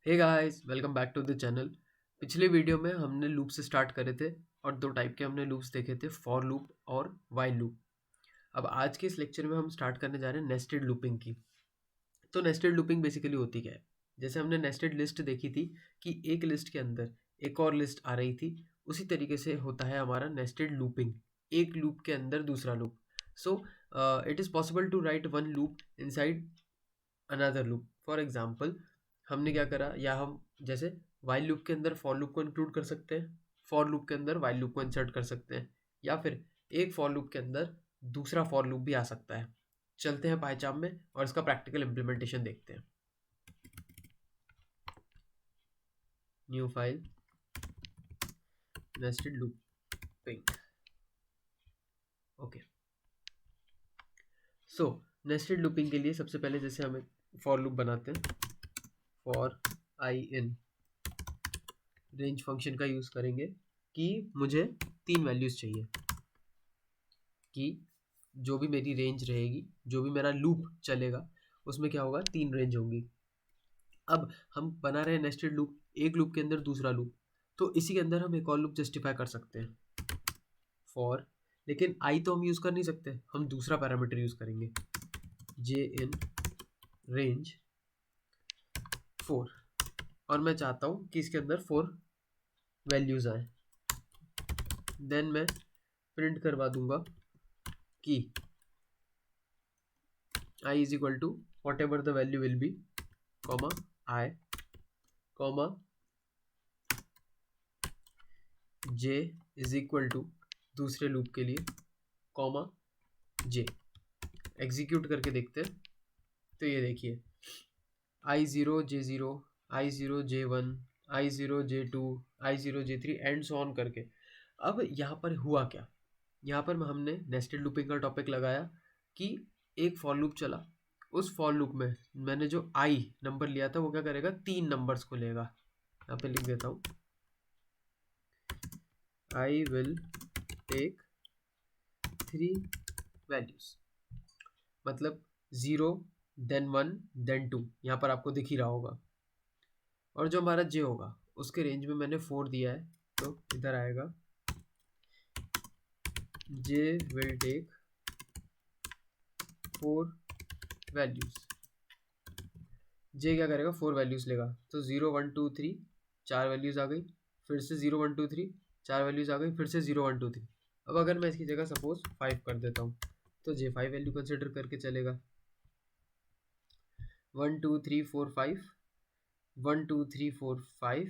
Hey guys, welcome back to the channel. पिछले video में हमने लूप से स्टार्ट करे थे और दो टाइप के हमने लूप्स देखे थे, फॉर लूप और वाइल लूप। अब आज के इस लेक्चर में हम स्टार्ट करने जा रहे हैं नेस्टेड लूपिंग की। तो नेस्टेड लूपिंग बेसिकली होती क्या है? जैसे हमने नेस्टेड लिस्ट देखी थी कि एक लिस्ट के अंदर एक और लिस्ट आ रही थी, उसी तरीके से होता है हमारा नेस्टेड लूपिंग, एक लूप के अंदर दूसरा लूप। So it is possible to write one loop inside another loop. For example हमने क्या करा, या हम जैसे वाइल लूप के अंदर फॉर लूप को इंक्लूड कर सकते हैं, फॉर लूप के अंदर वाइल लूप को इंसर्ट कर सकते हैं, या फिर एक फॉर लूप के अंदर दूसरा फॉर लूप भी आ सकता है। चलते हैं पाइचाम में और इसका प्रैक्टिकल इम्प्लीमेंटेशन देखते हैं। New file, nested looping. Okay, so nested looping के लिए सबसे पहले जैसे हम एक फॉर लूप बनाते हैं, for I in range function का यूज करेंगे कि मुझे 3 वैल्यूज चाहिए, कि जो भी मेरी रेंज रहेगी, जो भी मेरा लूप चलेगा उसमें क्या होगा, 3 रेंज होंगी। अब हम बना रहे हैं नेस्टेड लूप, एक लूप के अंदर दूसरा लूप, तो इसी के अंदर हम एक और लूप जस्टिफाई कर सकते हैं, फॉर। लेकिन आई तो हम यूज कर नहीं सकते, हम दूसरा पैरामीटर यूज करेंगे, जे इन रेंज 4, और मैं चाहता हूँ कि इसके अंदर 4 वैल्यूज आए। देन मैं प्रिंट करवा दूंगा कि I is equal to whatever the value will be, comma I, comma J is equal to दूसरे लूप के लिए, comma J। एग्जीक्यूट करके देखते हैं तो ये देखिए, I0 J0, I0 J1, I0 J2, I0 J3 and so on करके। अब यहाँ पर हुआ क्या, यहाँ पर हमने नेस्टेड लूपिंग का टॉपिक लगाया कि एक फॉर लूप चला, उस फॉर लूप में मैंने जो आई नंबर लिया था वो क्या करेगा, 3 नंबर्स को लेगा। यहाँ पे लिख देता हूँ, आई विल टेक 3 वैल्यूज, मतलब 0 देन 1 देन 2, यहाँ पर आपको दिख ही रहा होगा। और जो हमारा जे होगा उसके रेंज में मैंने 4 दिया है, तो इधर आएगा जे विल टेक 4 वैल्यूज। जे क्या करेगा, 4 वैल्यूज लेगा, तो 0 1 2 3 4 वैल्यूज आ गई, फिर से 0 1 2 3 4 वैल्यूज आ गई, फिर से 0 1 2 3। अब अगर मैं इसकी जगह सपोज 5 कर देता हूँ तो जे 5 वैल्यू कंसिडर करके चलेगा, 1 2 3 4 5, 1 2 3 4 5,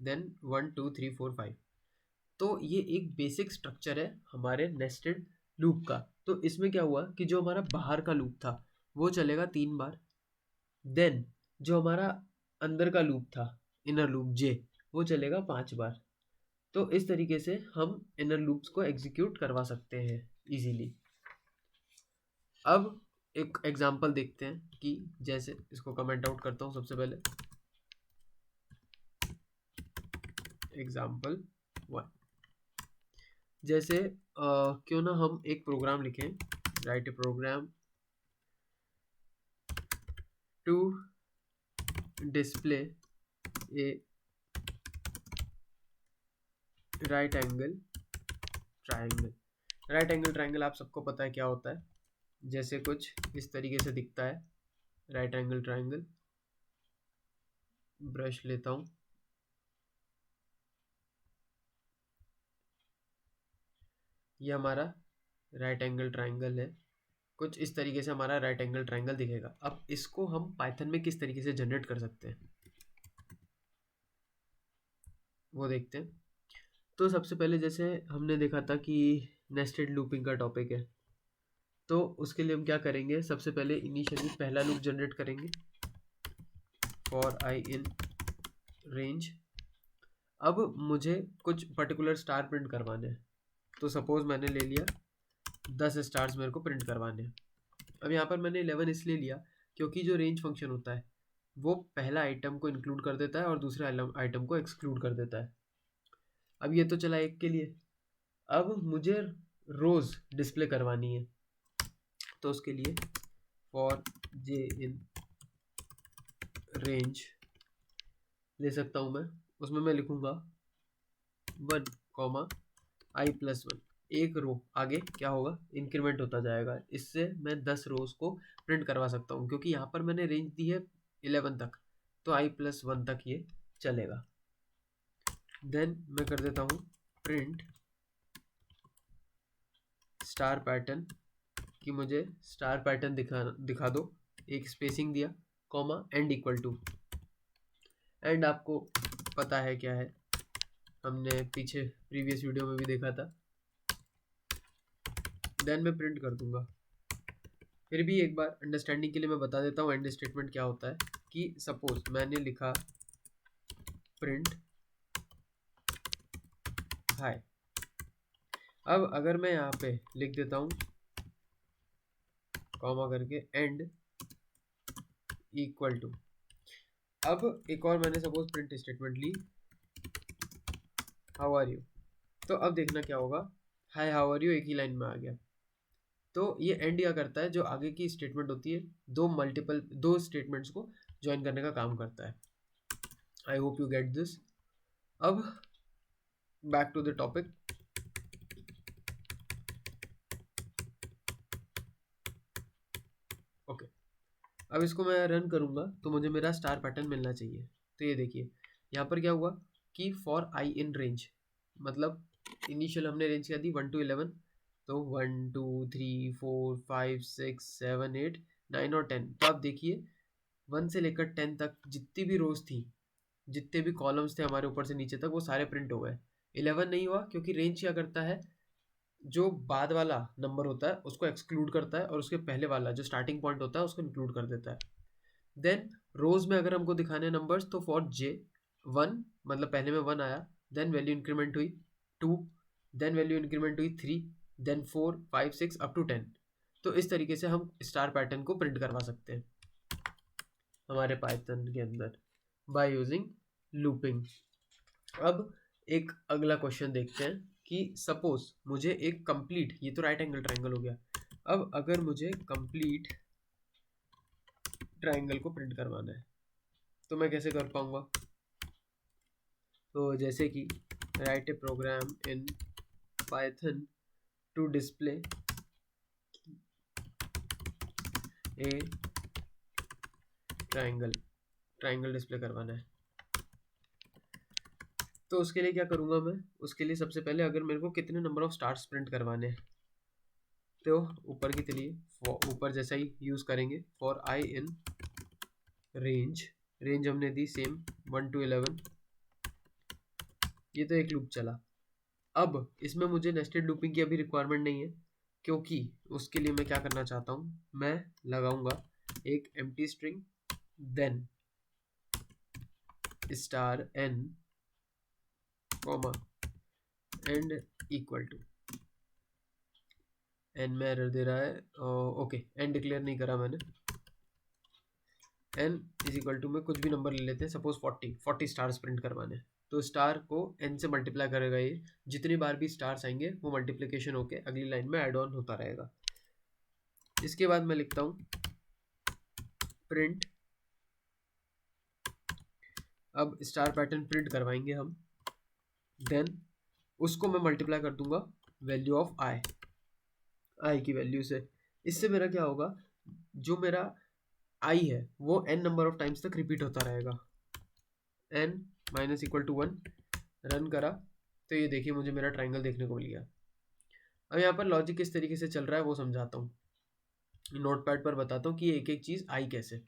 देन 1 2 3 4 5। तो ये एक बेसिक स्ट्रक्चर है हमारे नेस्टेड लूप का। तो इसमें क्या हुआ कि जो हमारा बाहर का लूप था वो चलेगा 3 बार, देन जो हमारा अंदर का लूप था, इनर लूप जे, वो चलेगा 5 बार। तो इस तरीके से हम इनर लूप्स को एग्जीक्यूट करवा सकते हैं इजीली। अब एक एग्जांपल देखते हैं कि जैसे इसको कमेंट आउट करता हूँ सबसे पहले, एग्जांपल 1। जैसे क्यों ना हम एक प्रोग्राम लिखें, write a program to display a right angle triangle. Right angle triangle आप सबको पता है क्या होता है, जैसे कुछ इस तरीके से दिखता है राइट एंगल ट्रायंगल। ब्रश लेता हूँ, ये हमारा राइट एंगल ट्रायंगल है, कुछ इस तरीके से हमारा राइट एंगल ट्रायंगल दिखेगा। अब इसको हम पाइथन में किस तरीके से जनरेट कर सकते हैं वो देखते हैं। तो सबसे पहले जैसे हमने देखा था कि नेस्टेड लूपिंग का टॉपिक है, तो उसके लिए हम क्या करेंगे, सबसे पहले इनिशियली पहला लूप जनरेट करेंगे, फॉर आई इन रेंज। अब मुझे कुछ पर्टिकुलर स्टार प्रिंट करवाने हैं, तो सपोज मैंने ले लिया 10 स्टार्स मेरे को प्रिंट करवाने हैं। अब यहाँ पर मैंने 11 इसलिए लिया क्योंकि जो रेंज फंक्शन होता है वो पहला आइटम को इंक्लूड कर देता है और दूसरे आइटम को एक्सक्लूड कर देता है। अब ये तो चला एक के लिए, अब मुझे रोज डिस्प्ले करवानी है, तो उसके लिए फॉर जे इन रेंज ले सकता हूँ मैं, उसमें मैं लिखूँगा 1 कॉमा i+1, एक रो आगे क्या होगा, इंक्रीमेंट होता जाएगा। इससे मैं 10 रोज को प्रिंट करवा सकता हूँ, क्योंकि यहाँ पर मैंने रेंज दी है 11 तक, तो i+1 तक ये चलेगा। देन मैं कर देता हूँ प्रिंट स्टार पैटर्न, कि मुझे स्टार पैटर्न दिखा दो, एक स्पेसिंग दिया, comma and equal to, and आपको पता है क्या है, हमने पीछे प्रीवियस वीडियो में भी देखा था। देन मैं प्रिंट कर दूंगा। फिर भी एक बार अंडरस्टैंडिंग के लिए मैं बता देता हूँ एंड स्टेटमेंट क्या होता है, कि सपोज मैंने लिखा प्रिंट हाय, अब अगर मैं यहाँ पे लिख देता हूँ कॉमा करके एंड इक्वल टू, अब एक और मैंने सपोज प्रिंट स्टेटमेंट ली, हाउ आर यू, तो अब देखना क्या होगा, हाय हाउ आर यू एक ही लाइन में आ गया। तो ये एंड क्या करता है, जो आगे की स्टेटमेंट होती है दो स्टेटमेंट्स को ज्वाइन करने का काम करता है। I hope you get this. अब back to the topic. Okay, अब इसको मैं रन करूंगा तो मुझे मेरा स्टार पैटर्न मिलना चाहिए। तो ये देखिए यहाँ पर क्या हुआ कि फॉर आई इन रेंज, मतलब इनिशियल हमने रेंज क्या दी 1 to 11, तो 1 2 3 4 5 6 7 8 9 और 10। तो आप देखिए 1 से लेकर 10 तक जितनी भी रोज थी, जितने भी कॉलम्स थे हमारे ऊपर से नीचे तक, वो सारे प्रिंट हो गए। 11 नहीं हुआ क्योंकि रेंज क्या करता है, जो बाद वाला नंबर होता है उसको एक्सक्लूड करता है और उसके पहले वाला जो स्टार्टिंग पॉइंट होता है उसको इंक्लूड कर देता है। देन रोज में अगर हमको दिखाने नंबर्स, तो फॉर J1 मतलब पहले में 1 आया, देन वैल्यू इंक्रीमेंट हुई 2, देन वैल्यू इंक्रीमेंट हुई 3, देन 4 5 6 अप टू 10। तो इस तरीके से हम स्टार पैटर्न को प्रिंट करवा सकते हैं हमारे पाइथन के अंदर बाय यूजिंग लूपिंग। अब एक अगला क्वेश्चन देखते हैं कि सपोज मुझे एक कंप्लीट, ये तो राइट एंगल ट्रायंगल हो गया, अब अगर मुझे कंप्लीट ट्रायंगल को प्रिंट करवाना है तो मैं कैसे कर पाऊंगा। तो जैसे कि write a program in Python to display a triangle display करवाना है। तो उसके लिए क्या करूंगा मैं, उसके लिए सबसे पहले अगर मेरे को कितने नंबर ऑफ स्टार्स प्रिंट करवाने हैं, तो ऊपर की चलिए ऊपर जैसा ही यूज करेंगे, फॉर आई इन रेंज हमने दी सेम 1 to 11। ये तो एक लूप चला। अब इसमें मुझे नेस्टेड लूपिंग की अभी रिक्वायरमेंट नहीं है, क्योंकि उसके लिए मैं क्या करना चाहता हूँ, मैं लगाऊंगा एक empty string, then star n comma and equal to, n में एरर दे रहा है, ओके एन डिक्लेयर नहीं करा मैंने, एन इज इक्वल टू में कुछ भी नंबर ले लेते हैं, सपोज 40 स्टार्स प्रिंट करवाने, तो स्टार को एन से मल्टीप्लाई करेगा, ये जितनी बार भी स्टार्स आएंगे वो मल्टीप्लिकेशन होके अगली लाइन में ऐड ऑन होता रहेगा। इसके बाद मैं लिखता हूँ प्रिंट, अब स्टार पैटर्न प्रिंट करवाएंगे हम, देन उसको मैं मल्टीप्लाई कर दूंगा वैल्यू ऑफ आई की वैल्यू से। इससे मेरा क्या होगा, जो मेरा आई है वो n नंबर ऑफ टाइम्स तक रिपीट होता रहेगा, n minus equal to 1। Run करा तो ये देखिए मुझे मेरा ट्रायंगल देखने को मिल गया। अब यहाँ पर लॉजिक किस तरीके से चल रहा है वो समझाता हूँ, नोटपैड पर बताता हूँ कि एक एक चीज आई कैसे।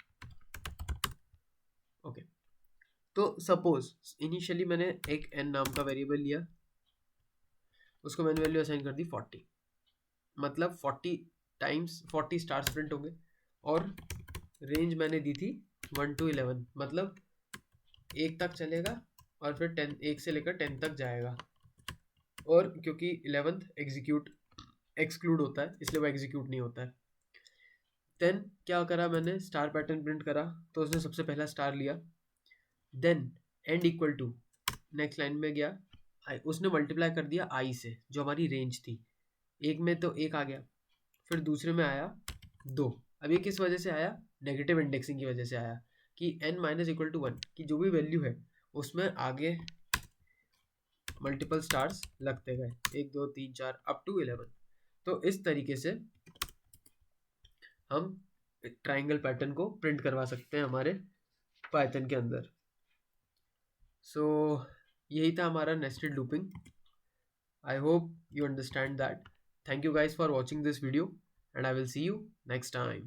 ओके, तो सपोज इनिशियली मैंने एक n नाम का वेरिएबल लिया, उसको मैंने वैल्यू असाइन कर दी 40, मतलब 40 टाइम्स 40 स्टार्स प्रिंट होंगे, और रेंज मैंने दी थी 1 to 11, मतलब 1 तक चलेगा और फिर 10, 1 से लेकर 10 तक जाएगा, और क्योंकि 11th एक्सक्लूड होता है इसलिए वो एग्जीक्यूट नहीं होता है। देन क्या करा मैंने, स्टार पैटर्न प्रिंट करा, तो उसने सबसे पहला स्टार लिया, then end equal to next line में गया, उसने मल्टीप्लाई कर दिया आई से जो हमारी रेंज थी, एक में तो 1 आ गया, फिर दूसरे में आया 2। अब ये किस वजह से आया, नेगेटिव इंडेक्सिंग की वजह से आया, कि n माइनस इक्वल टू 1 की जो भी वैल्यू है उसमें आगे मल्टीपल स्टार्स लगते गए, 1 2 3 4 अप टू 11। तो इस तरीके से हम ट्राइंगल पैटर्न को प्रिंट करवा सकते हैं हमारे पाइथन के अंदर। सो यही था हमारा nested looping. I hope you understand that. Thank you guys for watching this video, and I will see you next time.